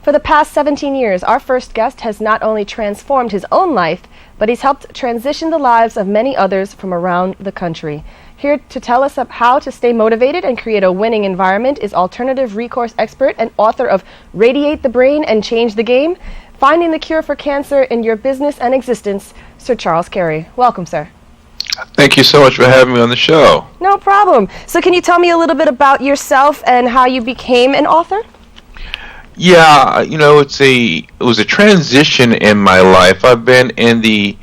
For the past 17 years, our first guest has not only transformed his own life, but he's helped transition the lives of many others from around the country. Here to tell us how to stay motivated and create a winning environment is alternative recourse expert and author of Radiate the Brain and Change the Game, Finding the Cure for Cancer in Your Business and Existence, Sir Charles Cary. Welcome, sir. Thank you so much for having me on the show. No problem. So can you tell me a little bit about yourself and how you became an author? Yeah, it was a transition in my life. I've been in the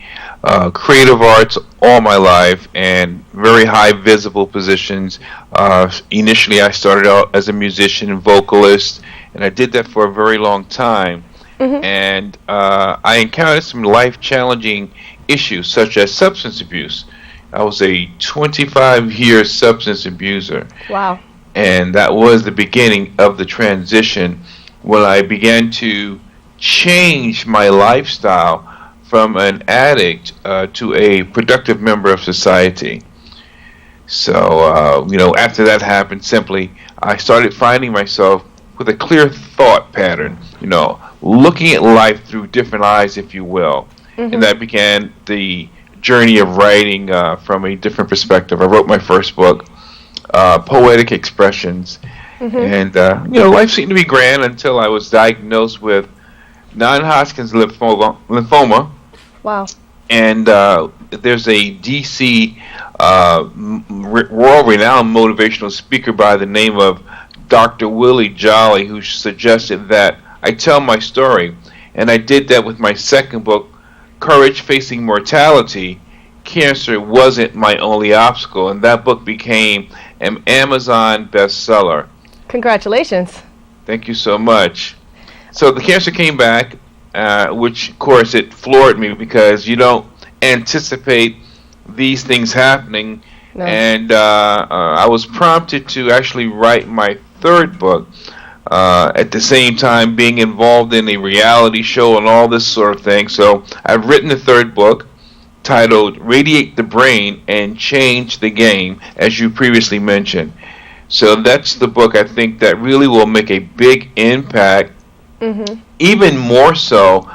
creative arts all my life and very high visible positions. Initially, I started out as a musician and vocalist, and I did that for a very long time. Mm-hmm. And I encountered some life-challenging issues, such as substance abuse. I was a 25-year substance abuser. Wow. And that was the beginning of the transition when I began to change my lifestyle from an addict to a productive member of society. So, after that happened, simply, I started finding myself with a clear thought pattern, looking at life through different eyes, if you will. Mm-hmm. And that began the journey of writing from a different perspective. I wrote my first book, Poetic Expressions. Mm-hmm. And, life seemed to be grand until I was diagnosed with non-Hodgkin's lymphoma. Wow. And there's a D.C. world-renowned motivational speaker by the name of Dr. Willie Jolly, who suggested that I tell my story. And I did that with my second book, Courage Facing Mortality. Cancer wasn't my only obstacle, and that book became an Amazon bestseller. Congratulations. Thank you so much. So the cancer came back, which, of course, it floored me because you don't anticipate these things happening. No. And I was prompted to actually write my third book at the same time being involved in a reality show and all this sort of thing. So I've written the third book titled Radiate the Brain and Change the Game, as you previously mentioned. So that's the book I think that really will make a big impact, mm-hmm. even more so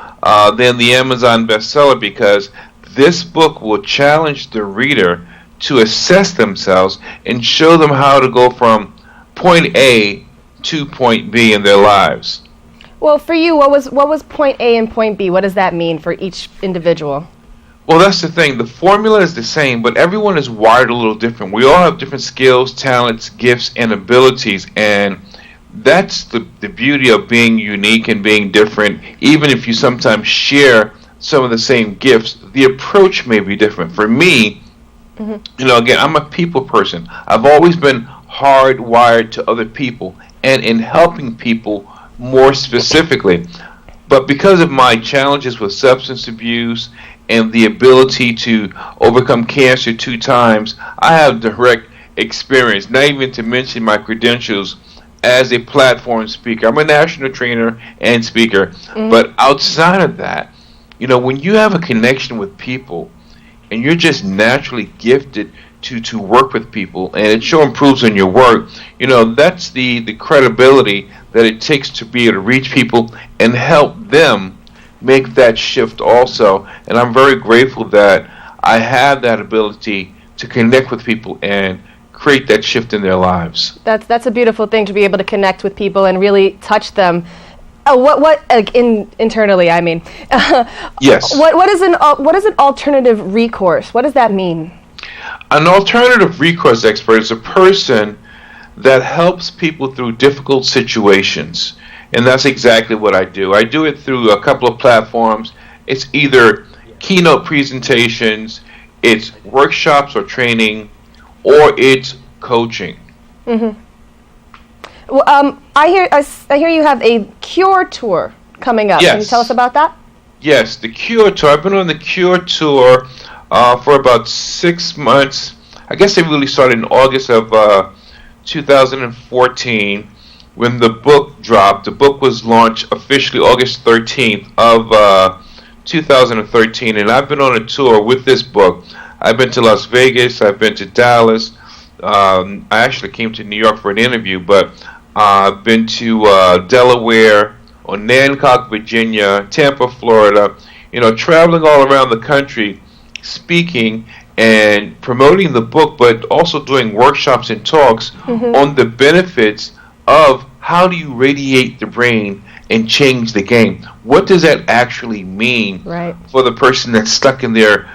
than the Amazon bestseller, because this book will challenge the reader to assess themselves and show them how to go from point A to point B in their lives. Well, for you, what was point A and point B? What does that mean for each individual? Well, that's the thing. The formula is the same, but everyone is wired a little different. We all have different skills, talents, gifts, and abilities, and that's the beauty of being unique and being different. Even if you sometimes share some of the same gifts, the approach may be different. For me, mm-hmm. Again, I'm a people person. I've always been hardwired to other people and in helping people more specifically. But because of my challenges with substance abuse and the ability to overcome cancer 2 times, I have direct experience, not even to mention my credentials as a platform speaker. I'm a national trainer and speaker. Mm-hmm. But outside of that, when you have a connection with people and you're just naturally gifted to work with people and it sure improves on your work, that's the credibility that it takes to be able to reach people and help them make that shift also. And I'm very grateful that I have that ability to connect with people and create that shift in their lives. That's a beautiful thing, to be able to connect with people and really touch them. Internally, I mean. Yes. What is an alternative recourse? What does that mean? An alternative recourse expert is a person that helps people through difficult situations. And that's exactly what I do. I do it through a couple of platforms. It's either keynote presentations, it's workshops or training, or it's coaching. Mm-hmm. Well, I hear you have a Cure tour coming up. Yes. Can you tell us about that? Yes, the Cure tour. I've been on the Cure tour for about 6 months. I guess it really started in August of 2014 when the book dropped. The book was launched officially August 13th of 2013, and I've been on a tour with this book. I've been to Las Vegas. I've been to Dallas. I actually came to New York for an interview, but I've been to Delaware, Nancock, Virginia, Tampa, Florida, traveling all around the country, speaking and promoting the book, but also doing workshops and talks on the benefits of how do you radiate the brain and change the game. What does that actually mean for the person that's stuck in their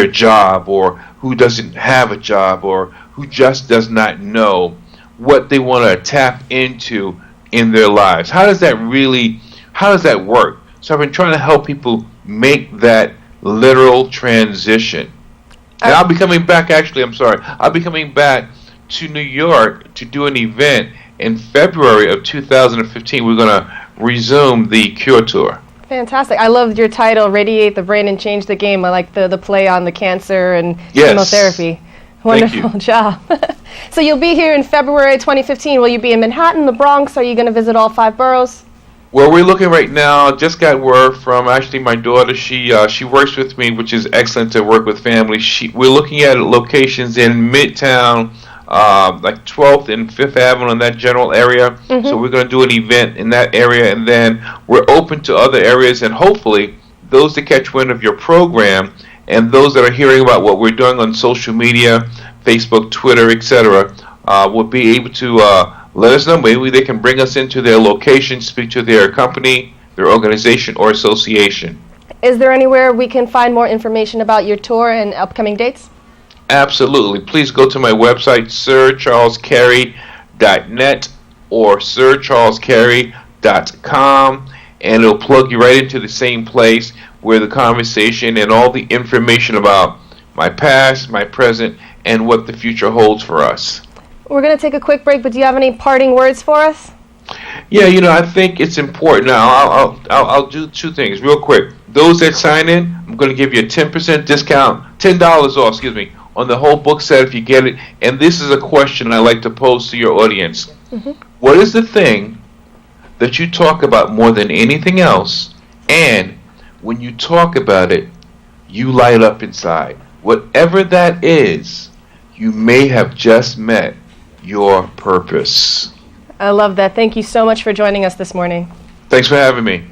job, or who doesn't have a job, or who just does not know what they want to tap into in their lives? How does that work? So I've been trying to help people make that literal transition. And I'll be coming back, I'll be coming back to New York to do an event in February of 2015. We're going to resume the Cure Tour. Fantastic. I love your title, Radiate the Brain and Change the Game. I like the play on the cancer and chemotherapy. Wonderful job. So you'll be here in February 2015. Will you be in Manhattan, the Bronx? Are you going to visit all 5 boroughs? Well, we're looking right now. Just got word from actually my daughter. She works with me, which is excellent to work with families. We're looking at locations in Midtown, like 12th and 5th Avenue, in that general area. So we're going to do an event in that area, and then we're open to other areas, and hopefully those that catch wind of your program and those that are hearing about what we're doing on social media, Facebook, Twitter, etc., will be able to let us know. Maybe they can bring us into their location, speak to their company, their organization, or association. Is there anywhere we can find more information about your tour and upcoming dates? Absolutely. Please go to my website, sircharlescary.net or sircharlescary.com, and it'll plug you right into the same place where the conversation and all the information about my past, my present, and what the future holds for us. We're going to take a quick break, but do you have any parting words for us? Yeah, I think it's important. Now, I'll do 2 things real quick. Those that sign in, I'm going to give you a 10% discount, $10 off, on the whole book set if you get it. And this is a question I like to pose to your audience. What is the thing that you talk about more than anything else, and when you talk about it, you light up inside? Whatever that is, you may have just met your purpose. I love that. Thank you so much for joining us this morning. Thanks for having me.